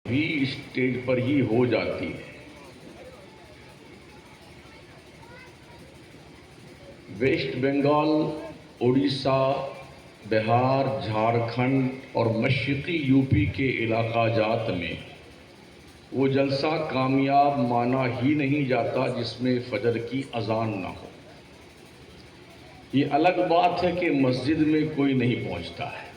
بھی اسٹیج پر ہی ہو جاتی ہے۔ ویسٹ بنگال، اڑیسہ، بہار، جھارکھنڈ اور مشرقی یو پی کے علاقہ جات میں وہ جلسہ کامیاب مانا ہی نہیں جاتا جس میں فجر کی اذان نہ ہو۔ یہ الگ بات ہے کہ مسجد میں کوئی نہیں پہنچتا ہے۔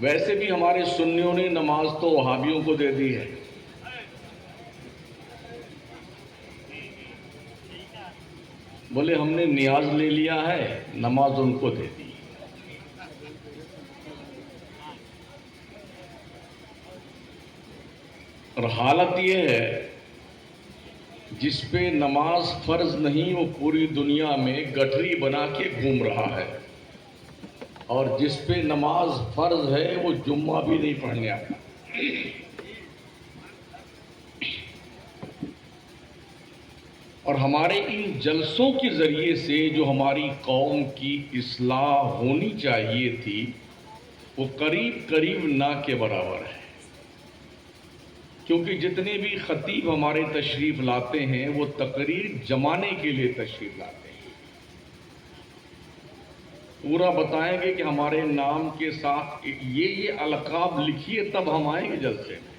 ویسے بھی ہمارے سنیوں نے نماز تو وہابیوں کو دے دی ہے۔ بولے ہم نے نیاز لے لیا ہے، نماز ان کو دے دی۔ اور حالت یہ ہے جس پہ نماز فرض نہیں وہ پوری دنیا میں گٹھری بنا کے گھوم رہا ہے، اور جس پہ نماز فرض ہے وہ جمعہ بھی نہیں پڑھنے آتا۔ اور ہمارے ان جلسوں کے ذریعے سے جو ہماری قوم کی اصلاح ہونی چاہیے تھی وہ قریب قریب نہ کے برابر ہے، کیونکہ جتنے بھی خطیب ہمارے تشریف لاتے ہیں وہ تقریر جمانے کے لیے تشریف لاتے ہیں۔ پورا بتائیں گے کہ ہمارے نام کے ساتھ یہ القاب لکھیے تب ہم آئیں گے جلسے میں،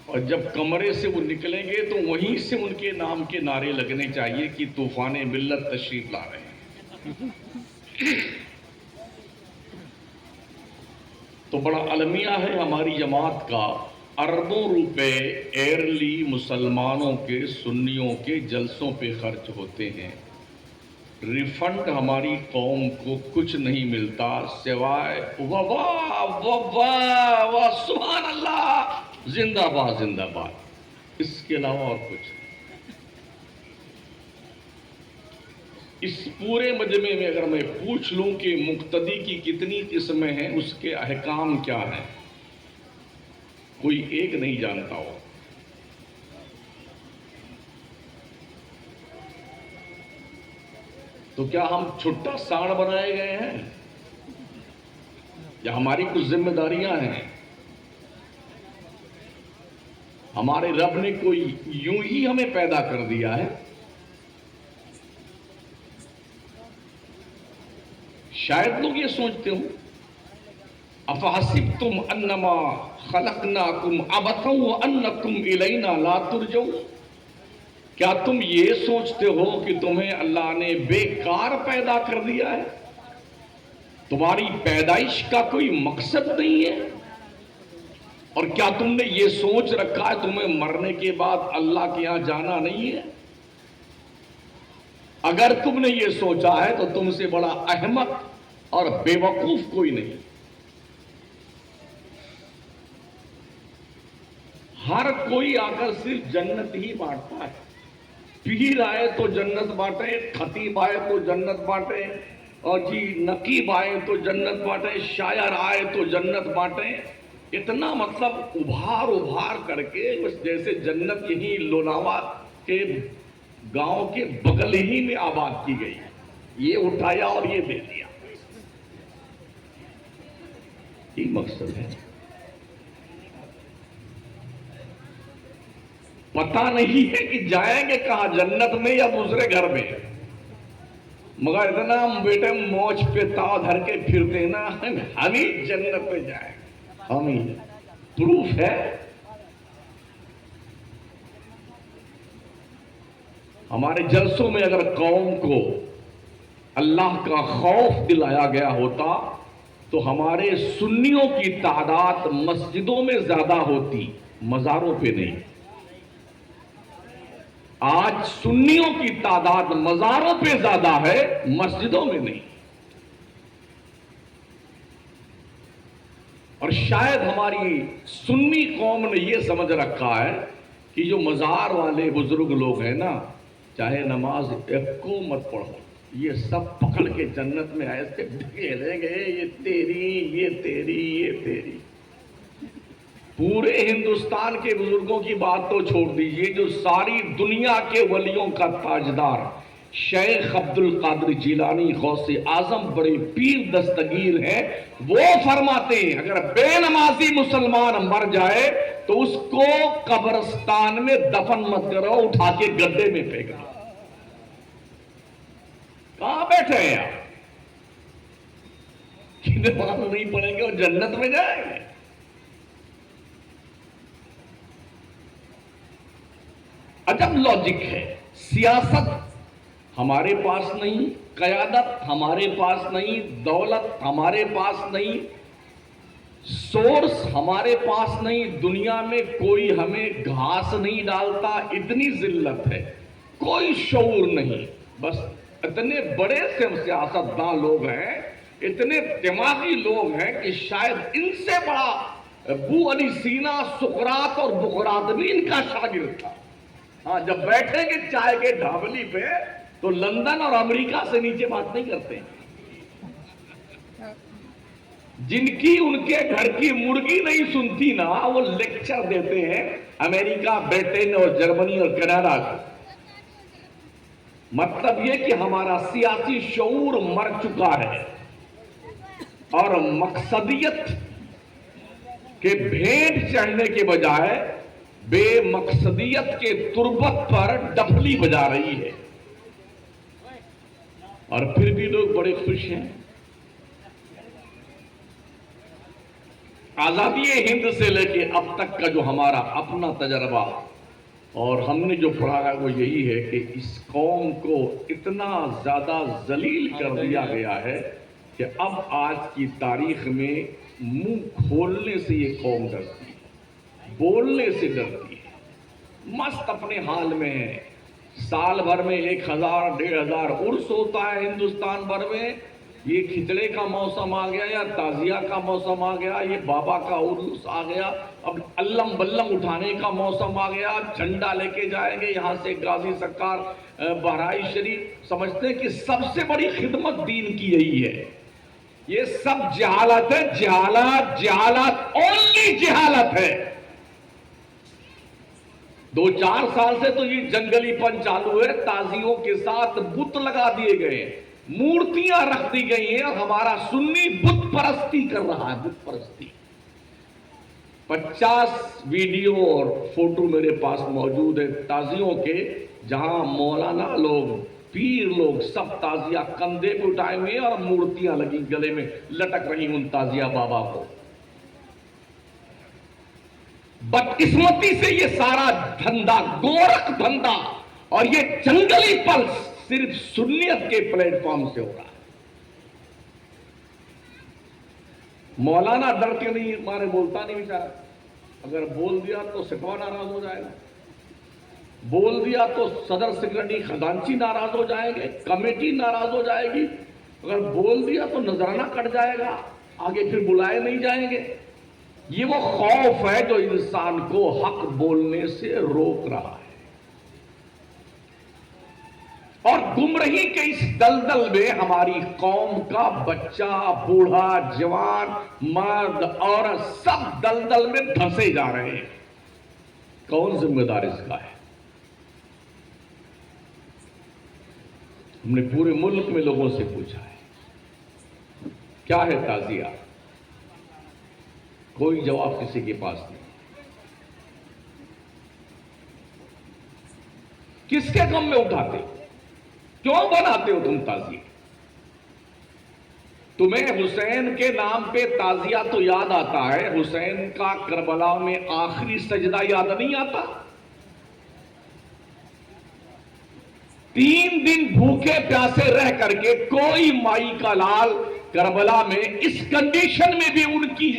اور جب کمرے سے وہ نکلیں گے تو وہیں سے ان کے نام کے نعرے لگنے چاہیے کہ طوفان ملت تشریف لا رہے ہیں۔ تو بڑا المیہ ہے ہماری جماعت کا، اربوں روپے ایئرلی مسلمانوں کے سنیوں کے جلسوں پہ خرچ ہوتے ہیں، ریفنڈ ہماری قوم کو کچھ نہیں ملتا سوائے واہ واہ واہ واہ سبحان اللہ زندہ باد زندہ باد، اس کے علاوہ اور کچھ نہیں۔ اس پورے مجمع میں اگر میں پوچھ لوں کہ مقتدی کی کتنی قسمیں ہیں، اس کے احکام کیا ہیں، کوئی ایک نہیں جانتا ہو۔ تو کیا ہم چھٹا ساڑھ بنائے گئے ہیں یا ہماری کچھ ذمہ داریاں ہیں؟ ہمارے رب نے کوئی یوں ہی ہمیں پیدا کر دیا ہے؟ شاید لوگ یہ سوچتے ہوں افحسبتم انما خلقناکم عبثا وانکم الینا لا ترجعون، کیا تم یہ سوچتے ہو کہ تمہیں اللہ نے بیکار پیدا کر دیا ہے؟ تمہاری پیدائش کا کوئی مقصد نہیں ہے؟ اور کیا تم نے یہ سوچ رکھا ہے تمہیں مرنے کے بعد اللہ کے یہاں جانا نہیں ہے؟ اگر تم نے یہ سوچا ہے تو تم سے بڑا احمق اور بے وقوف کوئی نہیں۔ ہر کوئی آ کر صرف جنت ہی بانٹتا ہے، پیر آئے تو جنت بانٹے، خطیب آئے تو جنت بانٹے، اور جی نقیب آئے تو جنت بانٹے، شاعر آئے تو جنت بانٹے۔ اتنا مطلب ابھار کر کے بس جیسے جنت یہی لوناوا کے گاؤں کے بغل ہی میں آباد کی گئی، یہ اٹھایا اور یہ دے دیا، یہ مقصد ہے۔ پتہ نہیں ہے کہ جائیں گے کہاں، جنت میں یا دوسرے گھر میں، مگر اتنا بیٹے موج پہ تاؤ دھر کے پھرتے نا، ہم ہی جنت میں جائیں، ہم ہی پروف ہے۔ ہمارے جلسوں میں اگر قوم کو اللہ کا خوف دلایا گیا ہوتا تو ہمارے سنیوں کی تعداد مسجدوں میں زیادہ ہوتی، مزاروں پہ نہیں۔ آج سنیوں کی تعداد مزاروں پہ زیادہ ہے، مسجدوں میں نہیں۔ اور شاید ہماری سنی قوم نے یہ سمجھ رکھا ہے کہ جو مزار والے بزرگ لوگ ہیں نا، چاہے نماز ایک کو مت پڑھو، یہ سب پکڑ کے جنت میں ایسے ڈھکیلیں گے، یہ تیری یہ تیری یہ تیری۔ پورے ہندوستان کے بزرگوں کی بات تو چھوڑ دیجئے، جو ساری دنیا کے ولیوں کا تاجدار شیخ عبد القادر جیلانی غوث اعظم بڑے پیر دستگیر ہیں، وہ فرماتے ہیں اگر بے نمازی مسلمان مر جائے تو اس کو قبرستان میں دفن مت کرو، اٹھا کے گڈھے میں پھینک دو۔ کہاں بیٹھے ہیں آپ؟ کہ نماز نہیں پڑھیں گے اور جنت میں جائیں گے؟ عجب لاجک ہے۔ سیاست ہمارے پاس نہیں، قیادت ہمارے پاس نہیں، دولت ہمارے پاس نہیں، سورس ہمارے پاس نہیں، دنیا میں کوئی ہمیں گھاس نہیں ڈالتا، اتنی ذلت ہے، کوئی شعور نہیں۔ بس اتنے بڑے سے سیاستداں لوگ ہیں، اتنے دماغی لوگ ہیں کہ شاید ان سے بڑا ابو علی سینا، سقراط اور بقراط بھی ان کا شاگرد تھا۔ ہاں، جب بیٹھیں گے چائے کے ڈھابلی پہ تو لندن اور امریکہ سے نیچے بات نہیں کرتے۔ جن کی ان کے گھر کی مرغی نہیں سنتی نا، وہ لیکچر دیتے ہیں امریکہ، برٹن اور جرمنی اور کینیڈا کا۔ مطلب یہ کہ ہمارا سیاسی شعور مر چکا ہے اور مقصدیت کے بھیٹ چڑھنے کے بجائے بے مقصدیت کے تربت پر ڈفلی بجا رہی ہے، اور پھر بھی لوگ بڑے خوش ہیں۔ آزادی ہند سے لے کے اب تک کا جو ہمارا اپنا تجربہ اور ہم نے جو پڑھا ہے وہ یہی ہے کہ اس قوم کو اتنا زیادہ ذلیل کر دیا گیا ہے کہ اب آج کی تاریخ میں منہ کھولنے سے یہ قوم ڈرتی ہے، بولنے سے ڈرتی ہے، مست اپنے حال میں ہے۔ سال بھر میں 1000 1500 عرس ہوتا ہے ہندوستان بھر میں، یہ کھچڑے کا موسم آ گیا یا تعزیہ کا موسم آ گیا، یہ بابا کا عرس آ گیا، اب علم بلم اٹھانے کا موسم آ گیا، جھنڈا لے کے جائیں گے یہاں سے غازی سرکار بہرائچ شریف۔ سمجھتے ہیں کہ سب سے بڑی خدمت دین کی یہی ہے۔ یہ سب جہالت ہے، جہالت جہالت اونلی جہالت ہے۔ 2-4 سال سے تو یہ جنگلی پن چالو ہے، تازیوں کے ساتھ بت لگا دیے گئے ہیں، مورتیاں رکھ دی گئی ہیں، اور ہمارا سنی بت پرستی کر رہا ہے، بت پرستی۔ 50 ویڈیو اور فوٹو میرے پاس موجود ہے تازیوں کے، جہاں مولانا لوگ، پیر لوگ سب تازیہ کندھے پہ اٹھائے ہوئے ہیں اور مورتیاں لگی گلے میں لٹک رہی ان تازیہ بابا کو۔ بدقسمتی سے یہ سارا دھندا، گورکھ دھندا اور یہ جنگلی پل صرف سنیت کے پلیٹ فارم سے ہو رہا ہے۔ مولانا ڈر کے نہیں مارے بولتا نہیں بیچارہ، اگر بول دیا تو سکھوا ناراض ہو جائے گا، بول دیا تو صدر سیکرٹری خزانچی ناراض ہو جائیں گے، کمیٹی ناراض ہو جائے گی، اگر بول دیا تو نذرانہ کٹ جائے گا، آگے پھر بلائے نہیں جائیں گے۔ یہ وہ خوف ہے جو انسان کو حق بولنے سے روک رہا ہے، اور گمراہی کے اس دلدل میں ہماری قوم کا بچہ، بوڑھا، جوان، مرد، عورت سب دلدل میں دھنسے جا رہے ہیں۔ کون ذمہ دار اس کا ہے؟ ہم نے پورے ملک میں لوگوں سے پوچھا ہے کیا ہے تعزیہ، کوئی جواب کسی کے پاس نہیں۔ کس کے غم میں اٹھاتے ہو؟ کیوں بناتے ہو تم تعزیہ؟ تمہیں حسین کے نام پہ تعزیہ تو یاد آتا ہے، حسین کا کربلا میں آخری سجدہ یاد نہیں آتا؟ 3 دن بھوکے پیاسے رہ کر کے کوئی مائی کا لال کربلا میں اس کنڈیشن میں بھی ان کی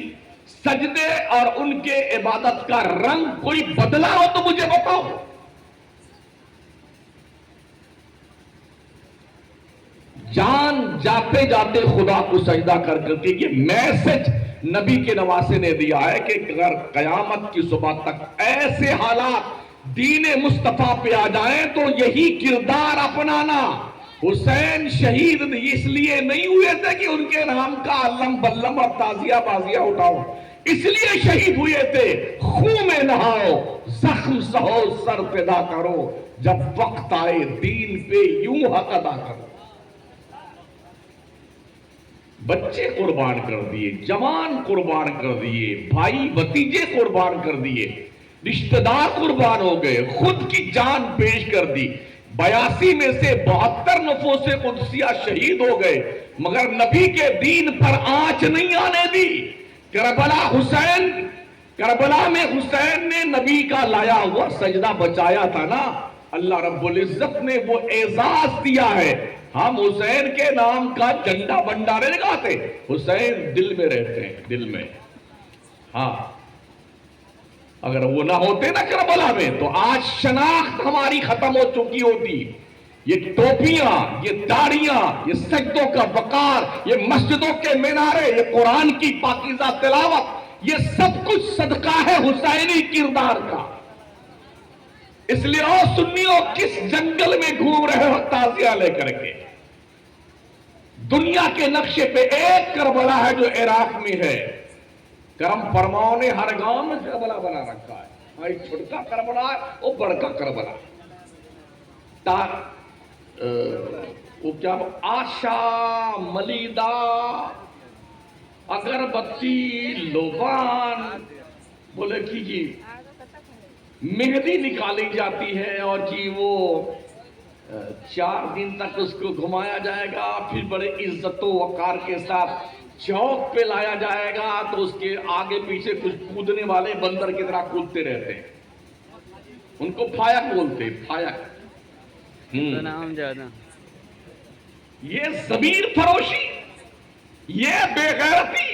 سجدے اور ان کے عبادت کا رنگ کوئی بدلا ہو تو مجھے بتاؤ۔ جان جاتے جاتے خدا کو سجدہ کر کے یہ میسج نبی کے نواسے نے دیا ہے کہ اگر قیامت کی صبح تک ایسے حالات دین مصطفیٰ پہ آ جائیں تو یہی کردار اپنانا۔ حسین شہید اس لیے نہیں ہوئے تھے کہ ان کے نام کا علم بلم اور تعزیہ بازیہ اٹھاؤ، اس لیے شہید ہوئے تھے خون میں نہاؤ، زخم سہو، سر فدا کرو، جب وقت آئے دین پہ یوں حق ادا کرو. بچے قربان کر دیے، جوان قربان کر دیے، بھائی بھتیجے قربان کر دیے، رشتہ دار قربان ہو گئے، خود کی جان پیش کر دی. 82 میں سے 72 نفوس قدسیہ شہید ہو گئے، مگر نبی کے دین پر آنچ نہیں آنے دی. کربلا میں حسین نے نبی کا لایا ہوا سجدہ بچایا تھا نا. اللہ رب العزت نے وہ اعزاز دیا ہے. ہم حسین کے نام کا جھنڈا بنڈا نہیں لگاتے، حسین دل میں رہتے ہیں، دل میں. ہاں اگر وہ نہ ہوتے نا کربلا میں تو آج شناخت ہماری ختم ہو چکی ہوتی. یہ ٹوپیاں، یہ داڑیاں، یہ سجدوں کا وقار، یہ مسجدوں کے مینارے، یہ قرآن کی پاکیزہ تلاوت، یہ سب کچھ صدقہ ہے حسینی کردار کا. اس لیے او سنیوں، کس جنگل میں گھوم رہے ہو تعزیہ لے کر کے؟ دنیا کے نقشے پہ ایک کربلا ہے جو عراق میں ہے. کرم فرماؤں نے ہر گاؤں میں کربلا بنا رکھا ہے. ایک چھوٹا کربلا ہے، وہ بڑا کربلا. وہ کیا آشا، ملیدہ، اگربتی، لوبان، بولے کہ جی مہندی نکالی جاتی ہے اور جی وہ 4 دن تک اس کو گھمایا جائے گا، پھر بڑے عزت و وقار کے ساتھ چوک پہ لایا جائے گا تو اس کے آگے پیچھے کچھ کودنے والے بندر کی طرح کودتے رہتے ہیں. ان کو پھایک بولتے ہیں، پھایک. یہ ضمیر فروشی، یہ بے غیرتی.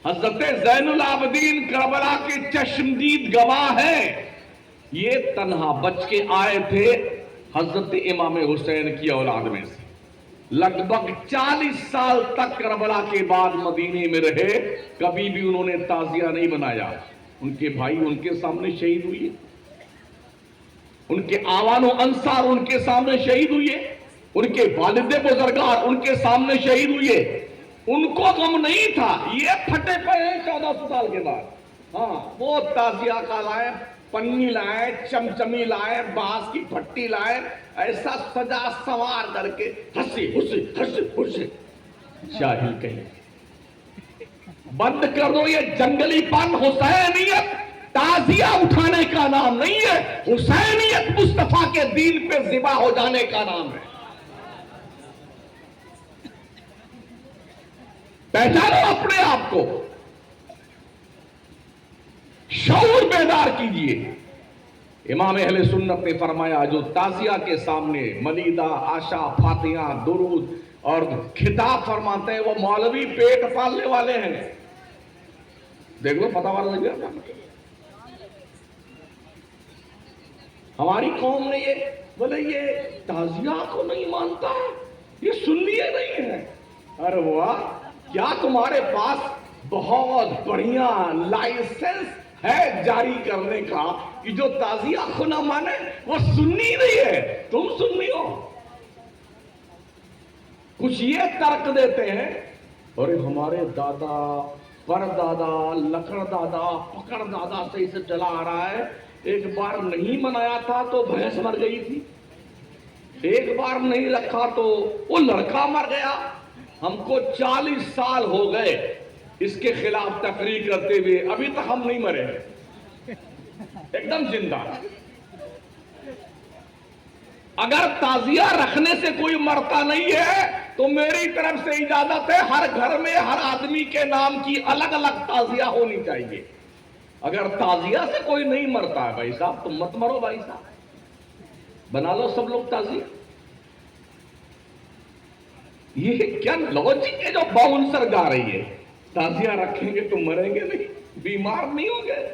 حضرت زین العابدین کربلا کے چشمدید گواہ ہیں. یہ تنہا بچ کے آئے تھے حضرت امام حسین کی اولاد میں سے. لگ بھگ 40 سال تک کربلا کے بعد مدینے میں رہے، کبھی بھی انہوں نے تعزیہ نہیں بنایا. ان کے بھائی ان کے سامنے شہید ہوئے، ان کے آوان و انصار ان کے سامنے شہید ہوئے، ان کے والد بزرگار ان کے سامنے شہید ہوئے. ان کو غم نہیں تھا. یہ پھٹے پڑے ہیں 1400 سال کے بعد. ہاں وہ تعزیہ کا لائے، پنی لائے، چمچمی لائے، بانس کی پھٹی لائے، ایسا سجا سوار کر کے ہنسی ہنسی ہنسی ہنسی. جاہل کہیں. بند کر دو یہ جنگلی پن. حسینیت تعزیہ اٹھانے کا نام نہیں ہے، حسینیت مصطفیٰ کے دین پہ ذبح ہو جانے کا نام ہے. پہچانو اپنے آپ کو، شعور بیدار کیجئے. امام اہل سنت نے فرمایا جو تعزیہ کے سامنے ملیدہ، آشا، فاتحہ، درود اور خطاب فرماتے ہیں وہ مولوی پیٹ پالنے والے ہیں. دیکھ لو پتہ والا لگا. ہماری قوم نے یہ بولے یہ تعزیہ کو نہیں مانتا ہے، یہ سنی نہیں ہے. ارے واہ، کیا تمہارے پاس بہت بڑھیا لائسنس ہے جاری کرنے کا کہ جو تعزیہ کو نہ مانے وہ سنی نہیں ہے، تم سنی ہو. کچھ یہ ترک دیتے ہیں، اور ہمارے دادا، پر دادا، لکڑ دادا، پکڑ دادا سے اسے چلا آ رہا ہے. ایک بار نہیں منایا تھا تو بھینس مر گئی تھی، ایک بار نہیں رکھا تو وہ لڑکا مر گیا. ہم کو 40 سال ہو گئے اس کے خلاف تقریر کرتے ہوئے، ابھی تک ہم نہیں مرے، ایک دم زندہ. اگر تعزیہ رکھنے سے کوئی مرتا نہیں ہے تو میری طرف سے اجازت ہے، ہر گھر میں ہر آدمی کے نام کی الگ الگ تعزیہ ہونی چاہیے. اگر تعزیہ سے کوئی نہیں مرتا ہے بھائی صاحب تم مت مرو بھائی صاحب، بنا لو سب لوگ تعزیہ. یہ کیا لوجک ہے جو باؤنسر گا رہی ہے؟ تعزیہ رکھیں گے تو مریں گے نہیں، بیمار نہیں ہوں گے.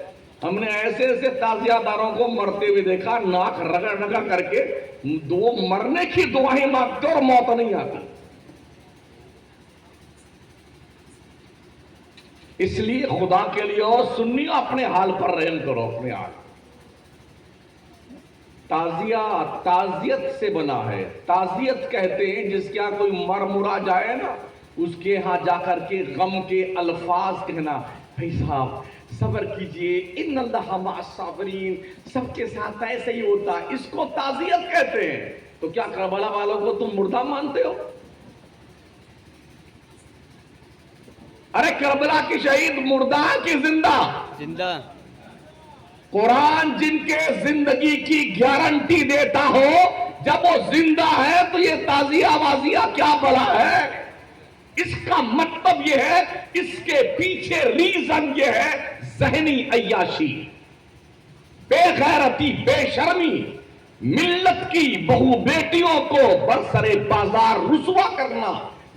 ہم نے ایسے ایسے تعزیہ داروں کو مرتے ہوئے دیکھا، ناک رگڑ رگڑ کر کے مرنے کی دعائیں مانگتے اور موت نہیں آتی. اس لیے خدا کے لیے اور سنی اپنے حال پر رحم کرو. اپنے حال تعزیہ تعزیت سے بنا ہے. تعزیت کہتے ہیں جس کے ہاں کوئی مر مرا جائے نا، اس کے ہاں جا کر کے غم کے الفاظ کہنا. بھائی صاحب صبر کیجئے، ان اللہ مع الصابرین، سب کے ساتھ ایسے ہی ہوتا ہے، اس کو تعزیت کہتے ہیں۔ تو کیا کربلا والوں کو تم مردہ مانتے ہو؟ ارے کربلا کی شہید مردہ کی زندہ؟ زندہ۔ قرآن جن کے زندگی کی گارنٹی دیتا ہو، جب وہ زندہ ہے تو یہ تعزیہ بازیہ کیا بلا ہے؟ اس کا مطلب یہ ہے، اس کے پیچھے ریزن یہ ہے ذہنی عیاشی، بے غیرتی، بے شرمی، ملت کی بہو بیٹیوں کو برسر بازار رسوا کرنا،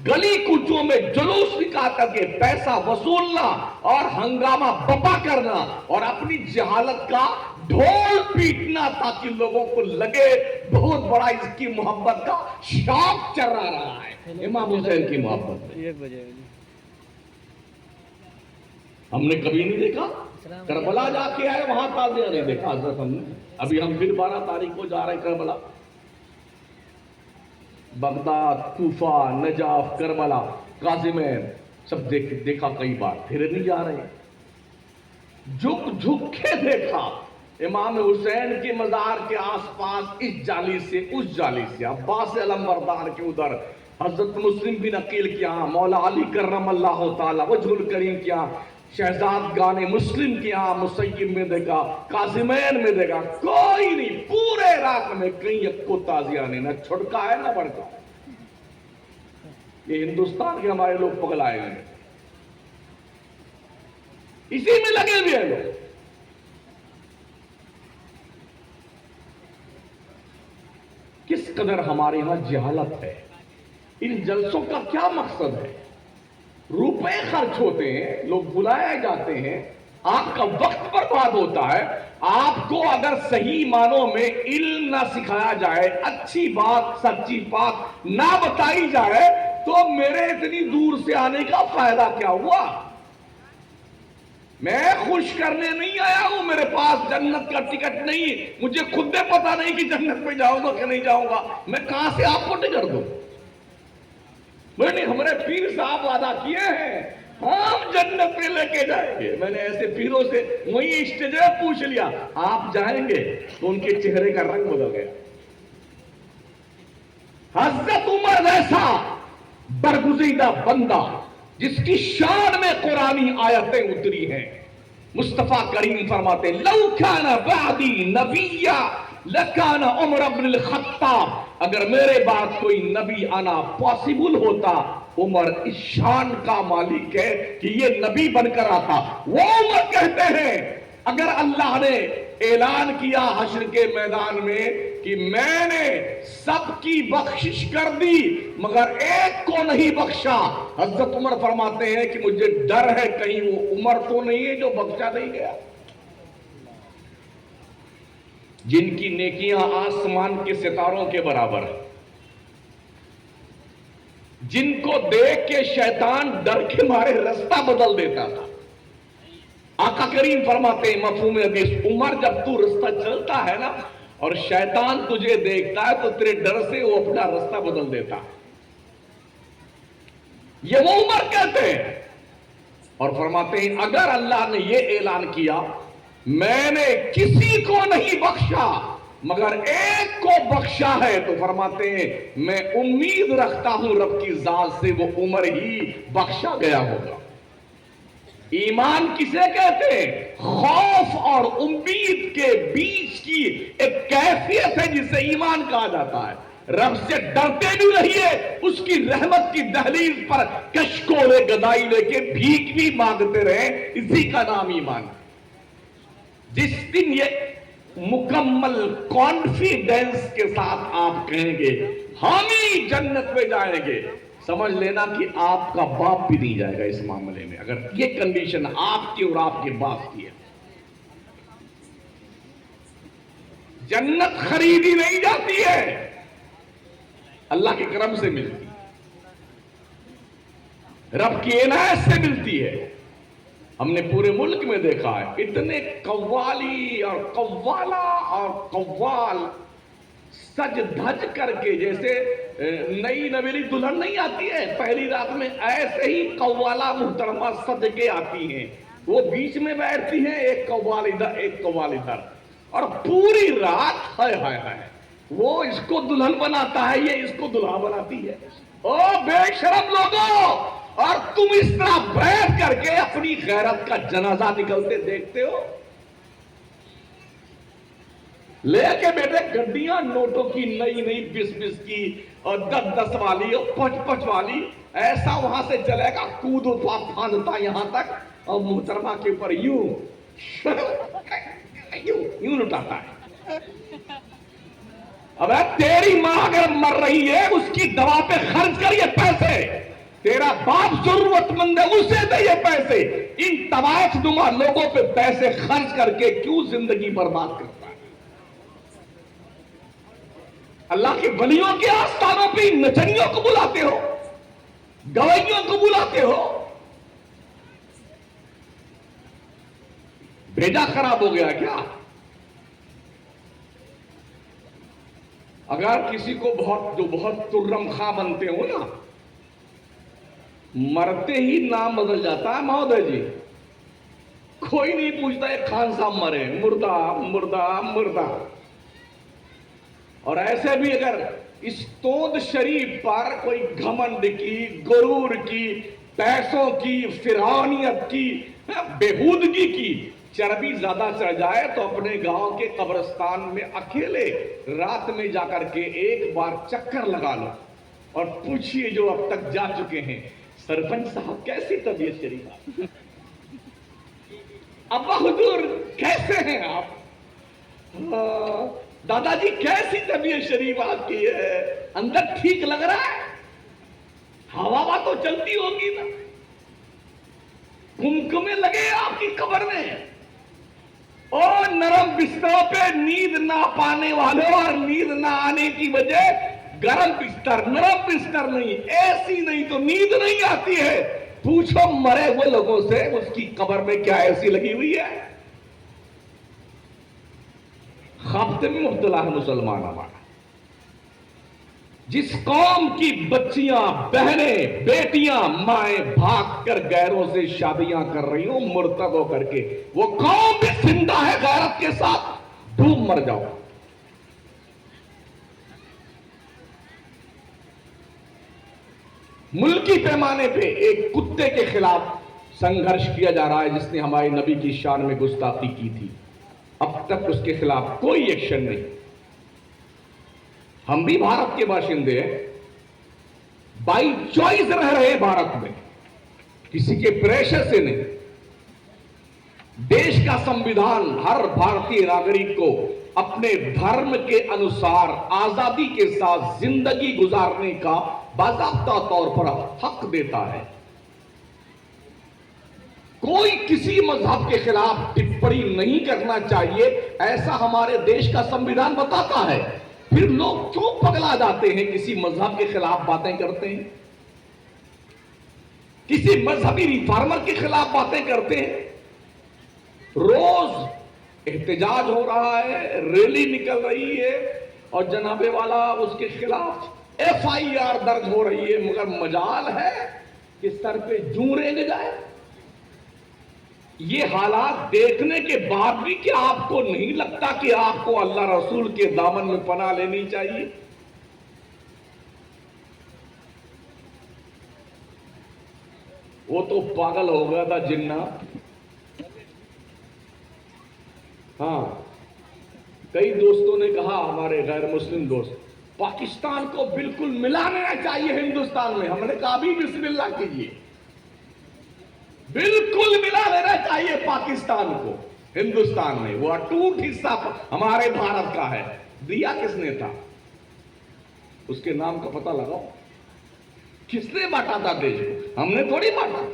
گلی کوچوں میں جلوس نکال کر کے پیسہ وصولنا اور ہنگامہ بپا کرنا اور اپنی جہالت کا ڈھول پیٹنا تاکہ لوگوں کو لگے بہت بڑا اس کی محبت کا شوق چل رہا ہے، امام حسین کی محبت میں۔ 1 بجے ہم نے کبھی نہیں دیکھا کربلا جا کے آئے وہاں تعزیہ نہیں دیکھا حضرت ہم نے۔ ابھی ہم پھر 12 تاریخ کو جا رہے ہیں کربلا، بغداد، کوفہ، نجاف، کربلا، قازمین سب دیکھا کئی بار، پھر نہیں جا رہے۔ جھک جھک کے دیکھا امام حسین کے مزار کے آس پاس، اس جالی سے اس جالی سے، عباس علمبردار کے ادھر، حضرت مسلم بن عقیل کے یہاں، مولا علی کرم اللہ تعالی وجہ الکریم کے یہاں، شہزاد گانے مسلم کے یہاں، مسیب میں دیکھا، قاسمین میں دیکھا، کوئی نہیں، پورے عراق میں کہیں ایک کو تعزیہ نہیں، نہ چھڑکا ہے نہ بڑھکا ہے۔ یہ ہندوستان کے ہمارے لوگ پگلائے ہیں، اسی میں لگے ہوئے ہیں لوگ۔ کس قدر ہمارے یہاں جہالت ہے، ان جلسوں کا کیا مقصد ہے؟ روپے خرچ ہوتے ہیں، لوگ بلائے جاتے ہیں، آپ کا وقت برباد ہوتا ہے۔ آپ کو اگر صحیح معنوں میں علم نہ سکھایا جائے، اچھی بات سچی بات نہ بتائی جائے، تو میرے اتنی دور سے آنے کا فائدہ کیا ہوا؟ میں خوش کرنے نہیں آیا ہوں، میرے پاس جنت کا ٹکٹ نہیں، مجھے خود بھی پتا نہیں کہ جنت میں جاؤں گا کہ نہیں جاؤں گا، میں کہاں سے آپ کو ٹکٹ دوں؟ میں نے ہمارے پیر صاحب وعدہ کیے ہیں ہم جنت میں لے کے جائیں گے۔ میں نے ایسے پیروں سے وہی اسٹیج پہ پوچھ لیا آپ جائیں گے؟ تو ان کے چہرے کا رنگ بدل گیا۔ حضرت عمر جیسا برگزیدہ بندہ جس کی شان میں قرآنی آیتیں اتری ہیں، مصطفیٰ کریم فرماتے ہیں لو کان بعدی نبیّا لکان عمر بن الخطاب، اگر میرے بعد کوئی نبی آنا پاسبل ہوتا، عمر اس شان کا مالک ہے کہ یہ نبی بن کر آتا۔ وہ عمر کہتے ہیں اگر اللہ نے اعلان کیا حشر کے میدان میں کہ میں نے سب کی بخشش کر دی مگر ایک کو نہیں بخشا، حضرت عمر فرماتے ہیں کہ مجھے ڈر ہے کہیں وہ عمر تو نہیں ہے جو بخشا نہیں گیا۔ جن کی نیکیاں آسمان کے ستاروں کے برابر ہیں، جن کو دیکھ کے شیطان ڈر کے مارے رستہ بدل دیتا تھا، آقا کریم فرماتے ہیں مفہوم حدیث، عمر جب تو رستہ چلتا ہے نا اور شیطان تجھے دیکھتا ہے تو تیرے ڈر سے وہ اپنا رستہ بدل دیتا ہے۔ یہ وہ عمر کہتے ہیں اور فرماتے ہیں اگر اللہ نے یہ اعلان کیا میں نے کسی کو نہیں بخشا مگر ایک کو بخشا ہے، تو فرماتے ہیں میں امید رکھتا ہوں رب کی ذات سے وہ عمر ہی بخشا گیا ہوگا۔ ایمان کسے کہتے ہیں؟ خوف اور امید کے بیچ کی ایک کیفیت ہے جسے ایمان کہا جاتا ہے۔ رب سے ڈرتے بھی رہیے، اس کی رحمت کی دہلیز پر کشکول گدائی لے کے بھیک بھی مانگتے رہیں، اسی کا نام ایمان ہے۔ جس دن یہ مکمل کانفیڈنس کے ساتھ آپ کہیں گے ہم ہی جنت میں جائیں گے، سمجھ لینا کہ آپ کا باپ بھی نہیں جائے گا اس معاملے میں، اگر یہ کنڈیشن آپ کی اور آپ کے باپ کی ہے۔ جنت خریدی نہیں جاتی ہے، اللہ کے کرم سے ملتی ہے، رب کی عنایت سے ملتی ہے۔ ہم نے پورے ملک میں دیکھا ہے اتنے قوالی اور قوالا اور قوال سج دھج کر کے، جیسے نئی نویلی دلہن نہیں آتی ہے پہلی رات میں، ایسے ہی قوالا محترمہ سج کے آتی ہیں، وہ بیچ میں بیٹھتی ہیں، ایک قوال ادھر ایک قوال ادھر، اور پوری رات ہائے ہائے ہائے وہ اس کو دلہن بناتا ہے، یہ اس کو دلہا بناتی ہے۔ او بے شرم لوگوں، اور تم اس طرح بیٹھ کر کے اپنی غیرت کا جنازہ نکلتے دیکھتے ہو؟ لے کے بیٹے گڈیاں نوٹوں کی، نئی نئی 20 کی اور 10 والی اور 5 والی، ایسا وہاں سے چلے گا کود پھاندتا یہاں تک، اور محترمہ کے اوپر یوں یوں لٹاتا ہے۔ اب تیری ماں اگر مر رہی ہے اس کی دوا پہ خرچ کر یہ پیسے، تیرا باپ ضرورت مند ہے اسے دے یہ پیسے، ان طوائف نما لوگوں پہ پیسے خرچ کر کے کیوں زندگی برباد کرتا ہے؟ اللہ کے ولیوں کے آستانوں پہ نچنیوں کو بلاتے ہو، گویوں کو بلاتے ہو۔ بھیجا خراب ہو گیا کیا؟ اگر کسی کو بہت ترم خواہ بنتے ہو نا، مرتے ہی نام بدل جاتا ہے مہودے جی، کوئی نہیں پوچھتا ہے خان صاحب مرے، مردہ مردہ مردہ۔ اور ایسے بھی اگر اس توند شریف پر کوئی گھمنڈ کی، غرور کی، پیسوں کی، فرعونیت کی، بےہودگی کی چربی زیادہ چڑھ جائے تو اپنے گاؤں کے قبرستان میں اکیلے رات میں جا کر کے ایک بار چکر لگا لو اور پوچھئے جو اب تک جا چکے ہیں، سرپنچ صاحب کیسی طبیعت شریف، ابا حضور کیسے ہیں آپ، دادا جی کیسی طبیعت شریف آپ کی ہے، اندر ٹھیک لگ رہا ہے، ہوا تو چلتی ہوگی نا، کمکمے لگے آپ کی قبر میں، اور نرم بستروں پہ نیند نہ پانے والوں اور نیند نہ آنے کی وجہ گرم بستر، نرم بستر نہیں، ایسی نہیں تو نیند نہیں آتی ہے، پوچھو مرے ہوئے لوگوں سے اس کی قبر میں کیا ایسی لگی ہوئی ہے؟ خابطے میں مبتلا ہے مسلمان ہمارا۔ جس قوم کی بچیاں، بہنیں، بیٹیاں، مائیں بھاگ کر غیروں سے شادیاں کر رہی ہوں مرتد ہو کر کے، وہ قوم بھی زندہ ہے غیرت کے ساتھ، ڈوب مر جاؤ۔ ملکی پیمانے پہ ایک کتے کے خلاف سنگھرش کیا جا رہا ہے جس نے ہمارے نبی کی شان میں گستاخی کی تھی، اب تک اس کے خلاف کوئی ایکشن نہیں۔ ہم بھی بھارت کے باشندے ہیں، بائی چوائس رہ رہے بھارت میں، کسی کے پریشر سے نہیں۔ دیش کا سمویدھان ہر بھارتی ناگرک کو اپنے دھرم کے انوسار آزادی کے ساتھ زندگی گزارنے کا باضابطہ طور پر حق دیتا ہے۔ کوئی کسی مذہب کے خلاف ٹپڑی نہیں کرنا چاہیے، ایسا ہمارے دیش کا سمویدھان بتاتا ہے۔ پھر لوگ کیوں پگلا جاتے ہیں، کسی مذہب کے خلاف باتیں کرتے ہیں، کسی مذہبی ریفارمر کے خلاف باتیں کرتے ہیں۔ روز احتجاج ہو رہا ہے، ریلی نکل رہی ہے، اور جناب والا اس کے خلاف FIR درج ہو رہی ہے، مگر مجال ہے کہ سر پہ جوں رینگ جائے۔ یہ حالات دیکھنے کے بعد بھی کیا آپ کو نہیں لگتا کہ آپ کو اللہ رسول کے دامن میں پناہ لینی چاہیے؟ وہ تو پاگل ہو گیا تھا جنہ۔ ہاں، کئی دوستوں نے کہا، ہمارے غیر مسلم دوست، پاکستان کو بالکل ملا لینا چاہیے ہندوستان میں۔ ہم نے کہا بھی بسم اللہ کیجیے، بالکل ملا لینا چاہیے پاکستان کو ہندوستان میں، وہ اٹوٹ حصہ ہمارے بھارت کا ہے۔ دیا کس نے تھا؟ اس کے نام کا پتہ لگاؤ، کس نے بانٹا تھا دیش کو؟ ہم نے تھوڑی بانٹا۔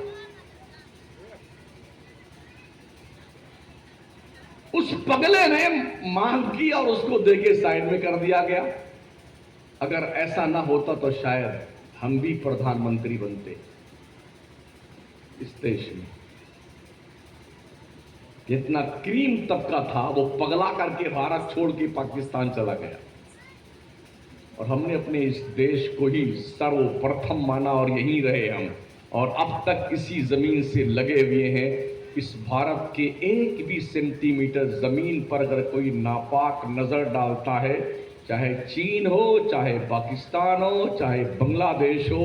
اس پگلے نے مانگ کی اور اس کو دے کے سائڈ میں کر دیا گیا۔ اگر ایسا نہ ہوتا تو شاید ہم بھی پردھان منتری بنتے اس دیش میں۔ جتنا کریم طبقہ تھا وہ پگلا کر کے بھارت چھوڑ کے پاکستان چلا گیا، اور ہم نے اپنے اس دیش کو ہی سرو پرتھم مانا اور یہیں رہے ہم، اور اب تک اسی زمین سے لگے ہوئے ہیں۔ اس بھارت کے ایک بھی سینٹی میٹر زمین پر اگر کوئی ناپاک نظر ڈالتا ہے، چاہے چین ہو، چاہے پاکستان ہو، چاہے بنگلہ دیش ہو،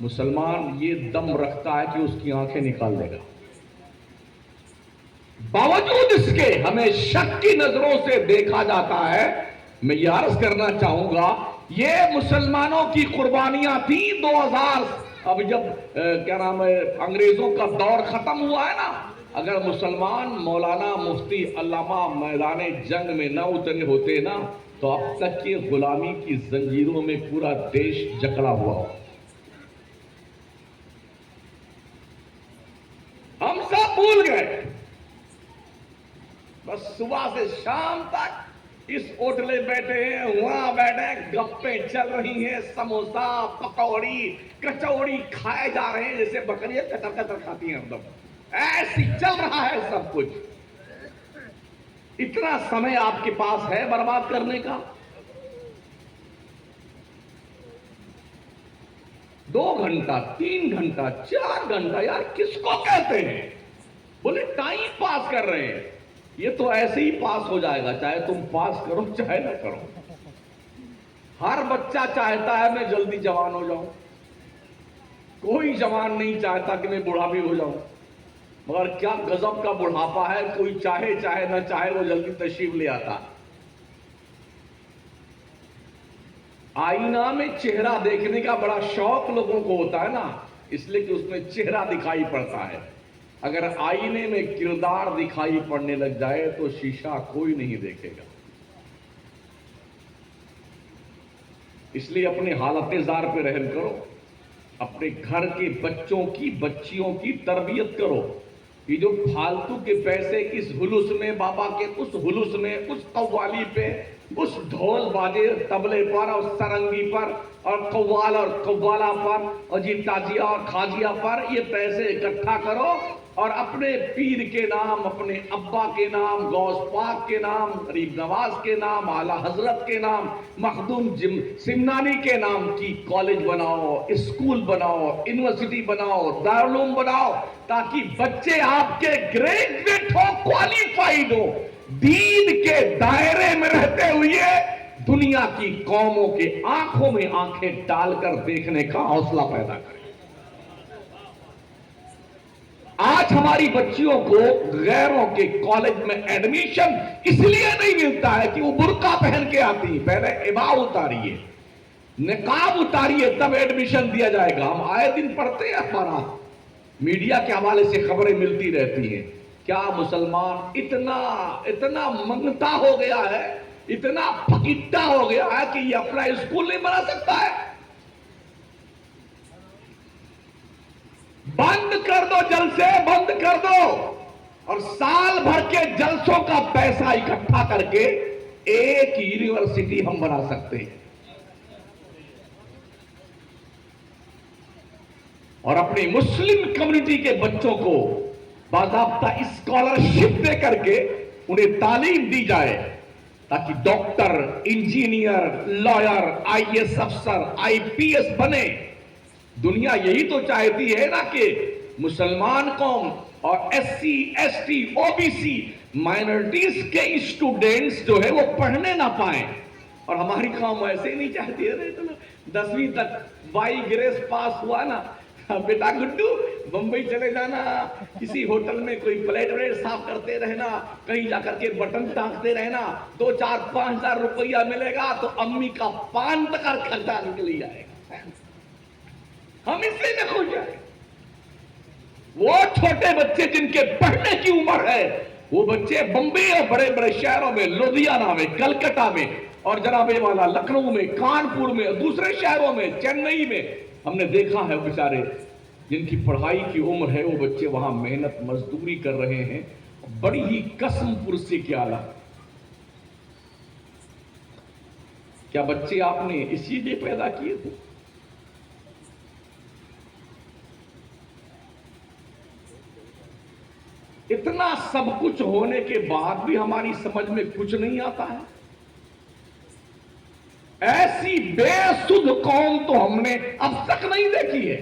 مسلمان یہ دم رکھتا ہے کہ اس کی آنکھیں نکال دے گا۔ باوجود اس کے ہمیں شک کی نظروں سے دیکھا جاتا ہے۔ میں یہ عرض کرنا چاہوں گا، یہ مسلمانوں کی قربانیاں تھیں 2000، اب جب کیا نام ہے انگریزوں کا دور ختم ہوا ہے نا، اگر مسلمان مولانا مفتی علامہ میدان جنگ میں نہ اترے ہوتے نا تو اب تک یہ غلامی کی زنجیروں میں پورا دیش جکڑا ہوا ہو۔ ہم سب بھول گئے، بس صبح سے شام تک اس ہوٹلے بیٹھے ہیں، وہاں بیٹھے ہیں، گپیں چل رہی ہیں، سموسا پکوڑی کچوڑی کھائے جا رہے ہیں جیسے بکریاں کتر کتر کھاتی ہیں، ایسی چل رہا ہے سب کچھ۔ اتنا سمے آپ کے پاس ہے برباد کرنے کا؟ 2 گھنٹہ 3 گھنٹہ 4 گھنٹہ، یار کس کو کہتے ہیں؟ بولے ٹائم پاس کر رہے ہیں۔ یہ تو ایسے ہی پاس ہو جائے گا، چاہے تم پاس کرو چاہے نہ کرو۔ ہر بچہ چاہتا ہے میں جلدی جوان ہو جاؤں، کوئی جوان نہیں چاہتا کہ میں بوڑھا بھی ہو جاؤں، مگر کیا غضب کا بڑھاپا ہے، کوئی چاہے چاہے نہ چاہے وہ جلدی تشریف لے آتا۔ آئینہ میں چہرہ دیکھنے کا بڑا شوق لوگوں کو ہوتا ہے نا، اس لیے کہ اس میں چہرہ دکھائی پڑتا ہے۔ اگر آئینے میں کردار دکھائی پڑنے لگ جائے تو شیشہ کوئی نہیں دیکھے گا۔ اس لیے اپنے حالت زار پہ رحم کرو، اپنے گھر کے بچوں کی بچیوں کی تربیت کرو۔ یہ جو فالتو کے پیسے اس ہلوس میں، بابا کے اس ہلوس میں، اس قوالی پہ، اس ڈھول باجے طبلے پر اور سرنگی پر اور قوال اور قوالہ پر اور جی تازیہ اور خاجیہ پر یہ پیسے اکٹھا کرو اور اپنے پیر کے نام، اپنے ابا کے نام، غوث پاک کے نام، غریب نواز کے نام، اعلیٰ حضرت کے نام، مخدوم سمنانی کے نام کی کالج بناؤ، اسکول بناؤ، یونیورسٹی بناؤ، دارالعلوم بناؤ، تاکہ بچے آپ کے گریجویٹ ہو، کوالیفائیڈ ہو، دین کے دائرے میں رہتے ہوئے دنیا کی قوموں کے آنکھوں میں آنکھیں ڈال کر دیکھنے کا حوصلہ پیدا کریں۔ آج ہماری بچیوں کو غیروں کے کالج میں ایڈمیشن اس لیے نہیں ملتا ہے کہ وہ برقع پہن کے آتی، پہلے عبا اتاریے، نقاب اتاریے تب ایڈمیشن دیا جائے گا۔ ہم آئے دن پڑھتے ہیں اخبارات، میڈیا کے حوالے سے خبریں ملتی رہتی ہیں۔ کیا مسلمان اتنا منگتا ہو گیا ہے، اتنا پھکٹا ہو گیا ہے کہ یہ اپنا اسکول نہیں بنا سکتا ہے؟ بند کر دو، جلسے بند کر دو اور سال بھر کے جلسوں کا پیسہ اکٹھا کر کے ایک یونیورسٹی ہم بنا سکتے ہیں اور اپنی مسلم کمیونٹی کے بچوں کو باضابطہ اسکالرشپ دے کر کے انہیں تعلیم دی جائے تاکہ doctor, engineer, lawyer, I A افسر، آئی پی ایس بنے۔ دنیا یہی تو چاہتی ہے نا کہ مسلمان قوم اور S C, S T, O B C minorities کے اسٹوڈنٹس جو ہے وہ پڑھنے نہ پائیں، اور ہماری قوم ایسے ہی نہیں چاہتی ہے۔ 10ویں تک بائی گریس پاس ہوا نا، بیٹا گڈو بمبئی چلے جانا، کسی ہوٹل میں کوئی پلیٹ ولیٹ صاف کرتے رہنا، کہیں جا کر کے بٹن ٹانکتے رہنا، 2 4 5 ہزار روپیہ ملے گا تو امی کا پان تک خرچہ نکل جائے گا۔ ہم اس لیے میں خوش ہیں۔ وہ چھوٹے بچے جن کے پڑھنے کی عمر ہے، وہ بچے بمبئی اور بڑے بڑے شہروں میں، لدھیانہ میں، کلکتہ میں اور جناب والا لکھنؤ میں، کانپور میں، دوسرے شہروں میں، چنئی میں، ہم نے دیکھا ہے بیچارے جن کی پڑھائی کی عمر ہے وہ بچے وہاں محنت مزدوری کر رہے ہیں، بڑی ہی قسم پرسی کے اعلیٰ۔ کیا بچے آپ نے اسی لیے پیدا کیے تھے؟ اتنا سب کچھ ہونے کے بعد بھی ہماری سمجھ میں کچھ نہیں آتا ہے۔ ایسی بے سدھ قوم تو ہم نے اب تک نہیں دیکھی ہے۔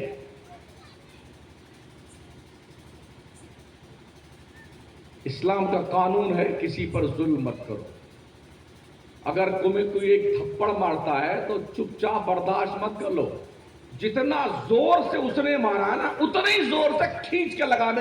اسلام کا قانون ہے کسی پر ظلم مت کرو. اگر تمہیں کوئی ایک تھپڑ مارتا ہے تو چپ چاپ برداشت مت کر لو. جتنا زور سے اس نے مارا نا اتنا ہی زور سے کھینچ کے لگانے